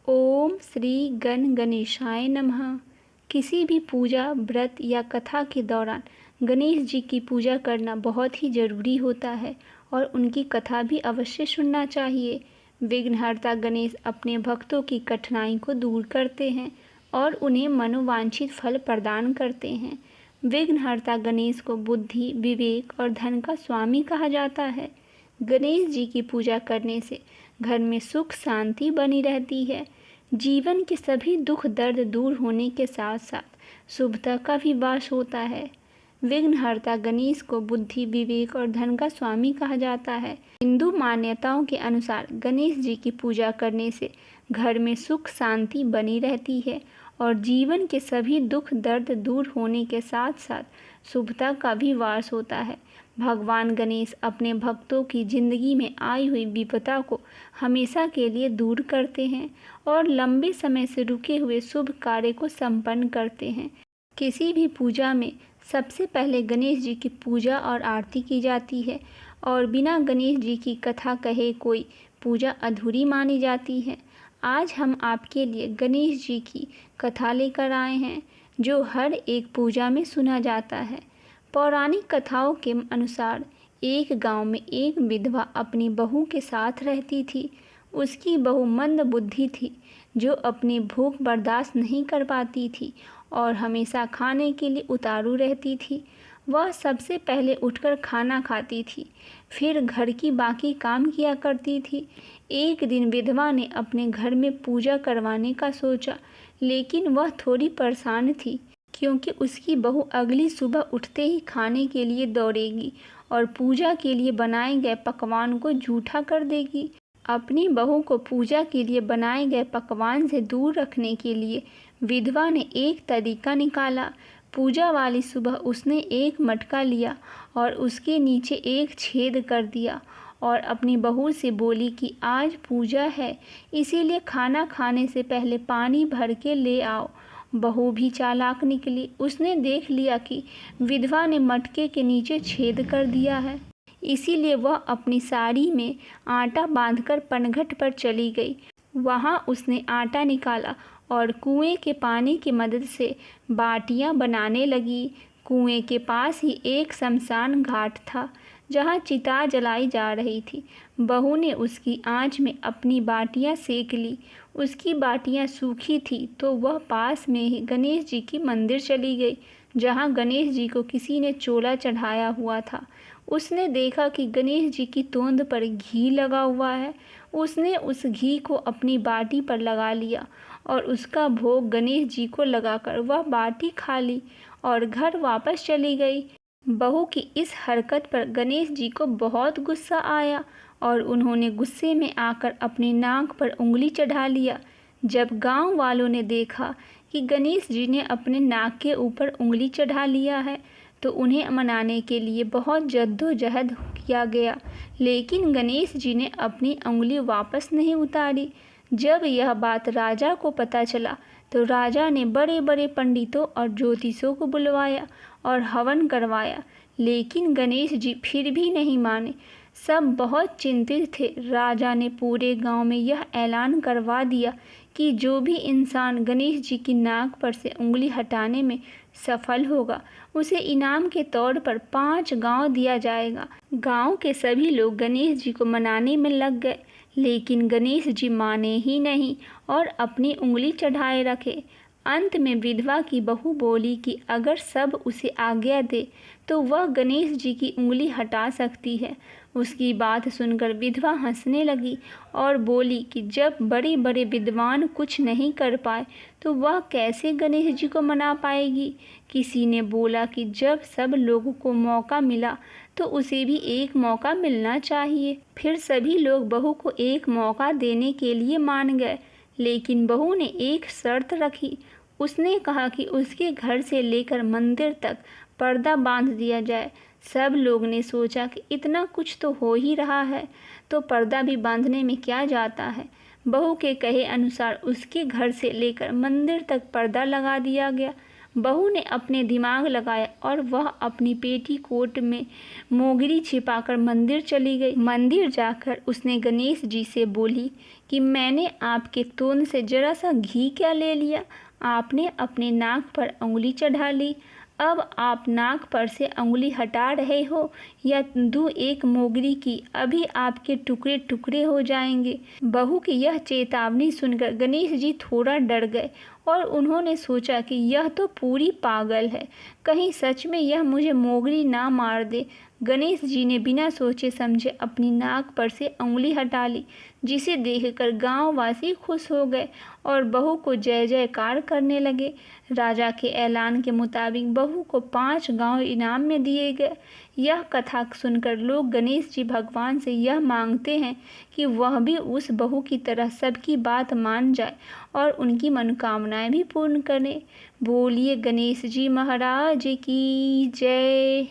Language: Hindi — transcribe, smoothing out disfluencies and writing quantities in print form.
ओम श्री गण गणेशाय नमः। किसी भी पूजा, व्रत या कथा के दौरान गणेश जी की पूजा करना बहुत ही ज़रूरी होता है और उनकी कथा भी अवश्य सुनना चाहिए। विघ्नहर्ता गणेश अपने भक्तों की कठिनाई को दूर करते हैं और उन्हें मनोवांछित फल प्रदान करते हैं। विघ्नहर्ता गणेश को बुद्धि, विवेक और धन का स्वामी कहा जाता है। गणेश जी की पूजा करने से घर में सुख शांति बनी रहती है। जीवन के सभी दुख दर्द दूर होने के साथ साथ शुभता का भी वास होता है। विघ्नहर्ता गणेश को बुद्धि, विवेक और धन का स्वामी कहा जाता है। हिंदू मान्यताओं के अनुसार गणेश जी की पूजा करने से घर में सुख शांति बनी रहती है और जीवन के सभी दुख दर्द दूर होने के साथ साथ शुभता का भी वास होता है। भगवान गणेश अपने भक्तों की जिंदगी में आई हुई विपदा को हमेशा के लिए दूर करते हैं और लंबे समय से रुके हुए शुभ कार्य को संपन्न करते हैं। किसी भी पूजा में सबसे पहले गणेश जी की पूजा और आरती की जाती है और बिना गणेश जी की कथा कहे कोई पूजा अधूरी मानी जाती है। आज हम आपके लिए गणेश जी की कथा लेकर आए हैं जो हर एक पूजा में सुना जाता है। पौराणिक कथाओं के अनुसार एक गांव में एक विधवा अपनी बहू के साथ रहती थी। उसकी बहू मंद बुद्धि थी जो अपनी भूख बर्दाश्त नहीं कर पाती थी और हमेशा खाने के लिए उतारू रहती थी। वह सबसे पहले उठकर खाना खाती थी, फिर घर की बाकी काम किया करती थी। एक दिन विधवा ने अपने घर में पूजा करवाने का सोचा, लेकिन वह थोड़ी परेशान थी क्योंकि उसकी बहू अगली सुबह उठते ही खाने के लिए दौड़ेगी और पूजा के लिए बनाए गए पकवान को जूठा कर देगी। अपनी बहू को पूजा के लिए बनाए गए पकवान से दूर रखने के लिए विधवा ने एक तरीका निकाला। पूजा वाली सुबह उसने एक मटका लिया और उसके नीचे एक छेद कर दिया और अपनी बहू से बोली कि आज पूजा है, इसीलिए खाना खाने से पहले पानी भर के ले आओ। बहू भी चालाक निकली। उसने देख लिया कि विधवा ने मटके के नीचे छेद कर दिया है, इसीलिए वह अपनी साड़ी में आटा बांधकर पनघट पर चली गई। वहां उसने आटा निकाला और कुएं के पानी की मदद से बाटियां बनाने लगी। कुएं के पास ही एक शमशान घाट था जहां चिता जलाई जा रही थी। बहू ने उसकी आंच में अपनी बाटियां सेक ली। उसकी बाटियां सूखी थी तो वह पास में ही गणेश जी की मंदिर चली गई जहां गणेश जी को किसी ने चोला चढ़ाया हुआ था। उसने देखा कि गणेश जी की तोंद पर घी लगा हुआ है। उसने उस घी को अपनी बाटी पर लगा लिया और उसका भोग गणेश जी को लगाकर वह बाटी खा ली और घर वापस चली गई। बहू की इस हरकत पर गणेश जी को बहुत गुस्सा आया और उन्होंने गुस्से में आकर अपनी नाक पर उंगली चढ़ा लिया। जब गांव वालों ने देखा कि गणेश जी ने अपने नाक के ऊपर उंगली चढ़ा लिया है तो उन्हें मनाने के लिए बहुत जद्दोजहद किया गया, लेकिन गणेश जी ने अपनी उंगली वापस नहीं उतारी। जब यह बात राजा को पता चला तो राजा ने बड़े बड़े पंडितों और ज्योतिषों को बुलवाया और हवन करवाया, लेकिन गणेश जी फिर भी नहीं माने। सब बहुत चिंतित थे। राजा ने पूरे गांव में यह ऐलान करवा दिया कि जो भी इंसान गणेश जी की नाक पर से उंगली हटाने में सफल होगा उसे इनाम के तौर पर 5 गांव दिया जाएगा। गांव के सभी लोग गणेश जी को मनाने में लग गए, लेकिन गणेश जी माने ही नहीं और अपनी उंगली चढ़ाए रखे। अंत में विधवा की बहू बोली कि अगर सब उसे आज्ञा दे तो वह गणेश जी की उंगली हटा सकती है। उसकी बात सुनकर विधवा हंसने लगी और बोली कि जब बड़े बड़े विद्वान कुछ नहीं कर पाए तो वह कैसे गणेश जी को मना पाएगी। किसी ने बोला कि जब सब लोगों को मौका मिला तो उसे भी एक मौका मिलना चाहिए। फिर सभी लोग बहू को एक मौका देने के लिए मान गए, लेकिन बहू ने एक शर्त रखी। उसने कहा कि उसके घर से लेकर मंदिर तक पर्दा बांध दिया जाए। सब लोग ने सोचा कि इतना कुछ तो हो ही रहा है तो पर्दा भी बांधने में क्या जाता है। बहू के कहे अनुसार उसके घर से लेकर मंदिर तक पर्दा लगा दिया गया। बहू ने अपने दिमाग लगाया और वह अपनी पेटीकोट में मोगरी छिपाकर मंदिर चली गई। मंदिर जाकर उसने गणेश जी से बोली कि मैंने आपके तोंद से जरा सा घी क्या ले लिया, आपने अपने नाक पर उंगली चढ़ा ली। अब आप नाक पर से उंगली हटा रहे हो या दूं एक मोगरी की, अभी आपके टुकड़े टुकड़े हो जाएंगे। बहू की यह चेतावनी सुनकर गणेश जी थोड़ा डर गए और उन्होंने सोचा कि यह तो पूरी पागल है, कहीं सच में यह मुझे मोगरी ना मार दे। गणेश जी ने बिना सोचे समझे अपनी नाक पर से उंगली हटा ली, जिसे देखकर गांववासी खुश हो गए और बहू को जय जयकार करने लगे। राजा के ऐलान के मुताबिक बहू को 5 गांव इनाम में दिए गए। यह कथा सुनकर लोग गणेश जी भगवान से यह मांगते हैं कि वह भी उस बहू की तरह सबकी बात मान जाए और उनकी मनोकामनाएं भी पूर्ण करें। बोलिए गणेश जी महाराज की जय।